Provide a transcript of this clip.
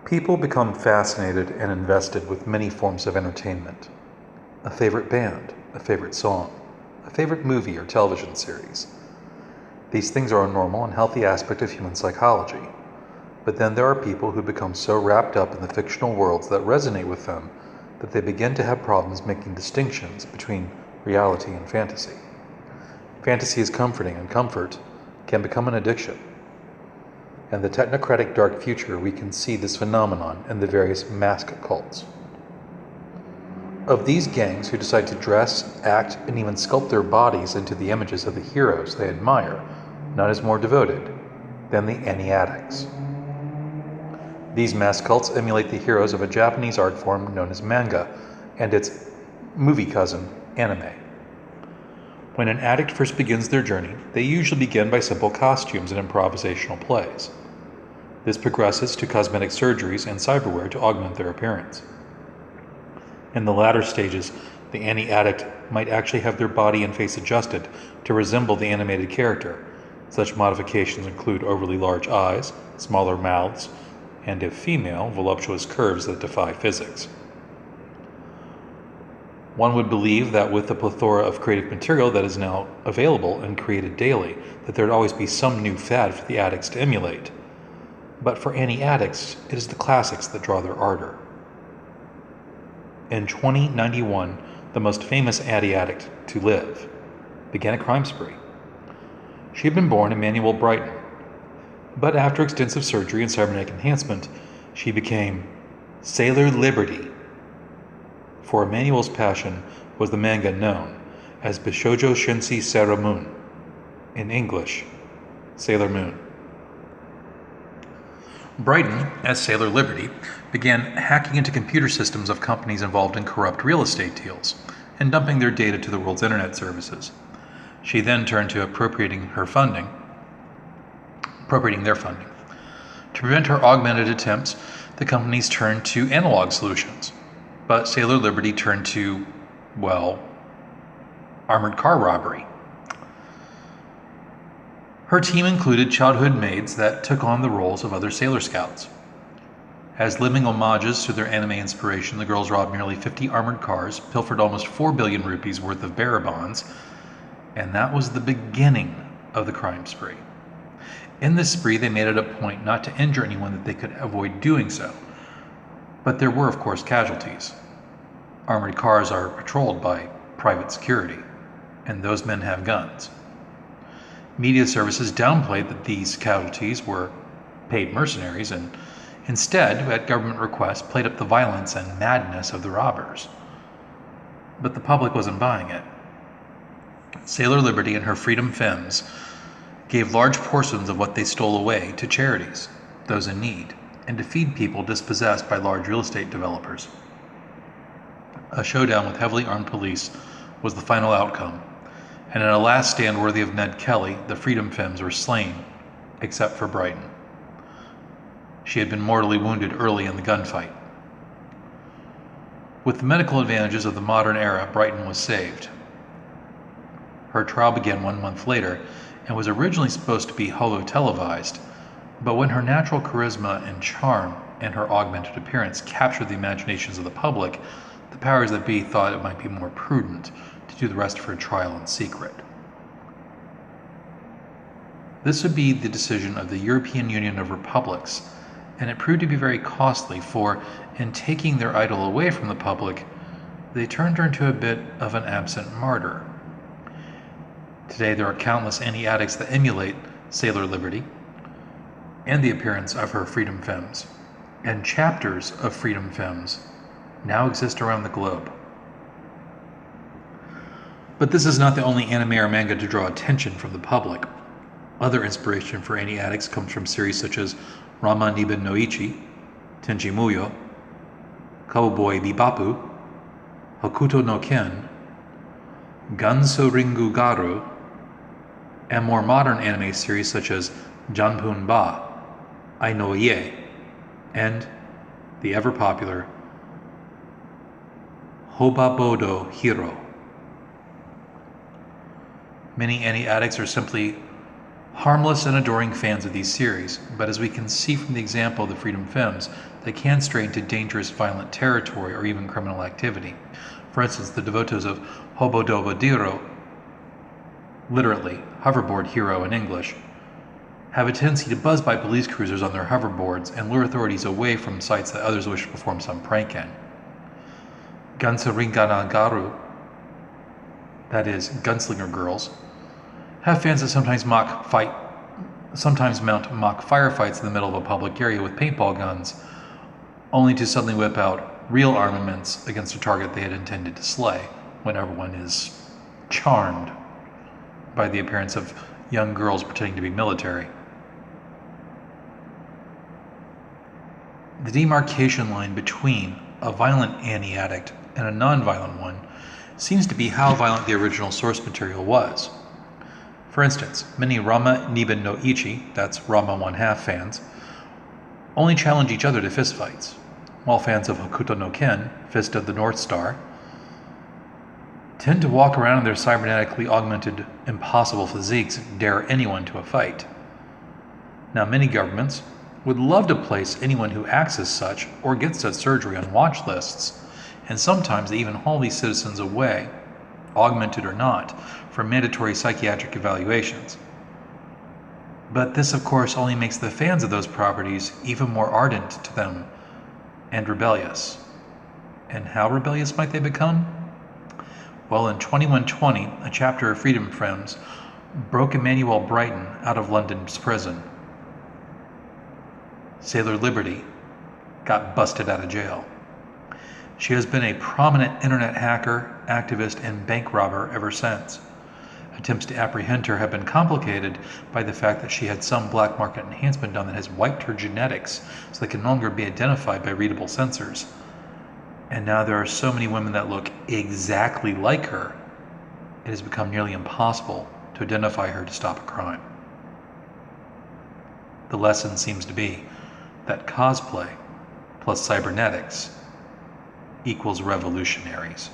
People become fascinated and invested with many forms of entertainment. A favorite band, a favorite song, a favorite movie or television series. These things are a normal and healthy aspect of human psychology. But then there are people who become so wrapped up in the fictional worlds that resonate with them that they begin to have problems making distinctions between reality and fantasy. Fantasy is comforting, and comfort can become an addiction. In the technocratic dark future, we can see this phenomenon in the various mask cults. Of these gangs who decide to dress, act, and even sculpt their bodies into the images of the heroes they admire, none is more devoted than the Ani-Addicts. These mask cults emulate the heroes of a Japanese art form known as manga and its movie cousin, anime. When an addict first begins their journey, they usually begin by simple costumes and improvisational plays. This progresses to cosmetic surgeries and cyberware to augment their appearance. In the latter stages, the Ani-Addict might actually have their body and face adjusted to resemble the animated character. Such modifications include overly large eyes, smaller mouths, and if female, voluptuous curves that defy physics. One would believe that with the plethora of creative material that is now available and created daily, that there would always be some new fad for the addicts to emulate. But for Ani-Addicts, it is the classics that draw their ardor. In 2091, the most famous Ani-Addict to live began a crime spree. She had been born Emmanuel Brighton, but after extensive surgery and cybernetic enhancement, she became Sailor Liberty. For Emmanuel's passion was the manga known as Bishoujo Shinshi Sailor Moon, in English, Sailor Moon. Brighton, as Sailor Liberty, began hacking into computer systems of companies involved in corrupt real estate deals and dumping their data to the world's internet services. She then turned to appropriating their funding. To prevent her augmented attempts, the companies turned to analog solutions. But Sailor Liberty turned to, well, armored car robbery. Her team included childhood maids that took on the roles of other Sailor Scouts. As living homages to their anime inspiration, the girls robbed nearly 50 armored cars, pilfered almost 4 billion rupees worth of bearer bonds, and that was the beginning of the crime spree. In this spree, they made it a point not to injure anyone that they could avoid doing so. But there were, of course, casualties. Armored cars are patrolled by private security, and those men have guns. Media services downplayed that these casualties were paid mercenaries and instead, at government request, played up the violence and madness of the robbers. But the public wasn't buying it. Sailor Liberty and her Freedom Femmes gave large portions of what they stole away to charities, those in need, and to feed people dispossessed by large real estate developers. A showdown with heavily armed police was the final outcome, and in a last stand worthy of Ned Kelly, the Freedom Femmes were slain, except for Brighton. She had been mortally wounded early in the gunfight. With the medical advantages of the modern era, Brighton was saved. Her trial began 1 month later and was originally supposed to be holo-televised, but when her natural charisma and charm and her augmented appearance captured the imaginations of the public, the powers that be thought it might be more prudent to do the rest of her trial in secret. This would be the decision of the European Union of Republics, and it proved to be very costly, for in taking their idol away from the public, they turned her into a bit of an absent martyr. Today there are countless Ani-Addicts that emulate Sailor Liberty and the appearance of her Freedom Femmes, and chapters of Freedom Femmes now exist around the globe. But this is not the only anime or manga to draw attention from the public. Other inspiration for Ani-Addicts comes from series such as Ranma Niben no Ichi, Tenchi Muyo, Cowboy Bebop, Hokuto no Ken, Ganso Ringu Garu, and more modern anime series such as Janpun Ba, Ai no Ie, and the ever-popular Hobabodo Hero. Many Ani-Addicts are simply Harmless and adoring fans of these series, but as we can see from the example of the Freedom Femmes, they can stray into dangerous violent territory or even criminal activity. For instance, the devotos of Hobodobodiro, literally hoverboard hero in English, have a tendency to buzz by police cruisers on their hoverboards and lure authorities away from sites that others wish to perform some prank in. Gansaringanagaru, that is, gunslinger girls, have fans that sometimes mount mock firefights in the middle of a public area with paintball guns, only to suddenly whip out real armaments against a target they had intended to slay, when everyone is charmed by the appearance of young girls pretending to be military. The demarcation line between a violent Ani-Addict and a non-violent one seems to be how violent the original source material was. For instance, many Rama Niben no Ichi, that's Rama 1/2 fans, only challenge each other to fistfights, while fans of Hokuto no Ken, Fist of the North Star, tend to walk around in their cybernetically augmented, impossible physiques and dare anyone to a fight. Now, many governments would love to place anyone who acts as such or gets such surgery on watch lists, and sometimes they even haul these citizens away, augmented or not, for mandatory psychiatric evaluations. But this, of course, only makes the fans of those properties even more ardent to them and rebellious. And how rebellious might they become? Well, in 2120, a chapter of Freedom Femmes broke Emmanuel Brighton out of London's prison. Sailor Liberty got busted out of jail. She has been a prominent internet hacker, activist, and bank robber ever since. Attempts to apprehend her have been complicated by the fact that she had some black market enhancement done that has wiped her genetics so they can no longer be identified by readable sensors. And now there are so many women that look exactly like her, it has become nearly impossible to identify her to stop a crime. The lesson seems to be that cosplay plus cybernetics equals revolutionaries.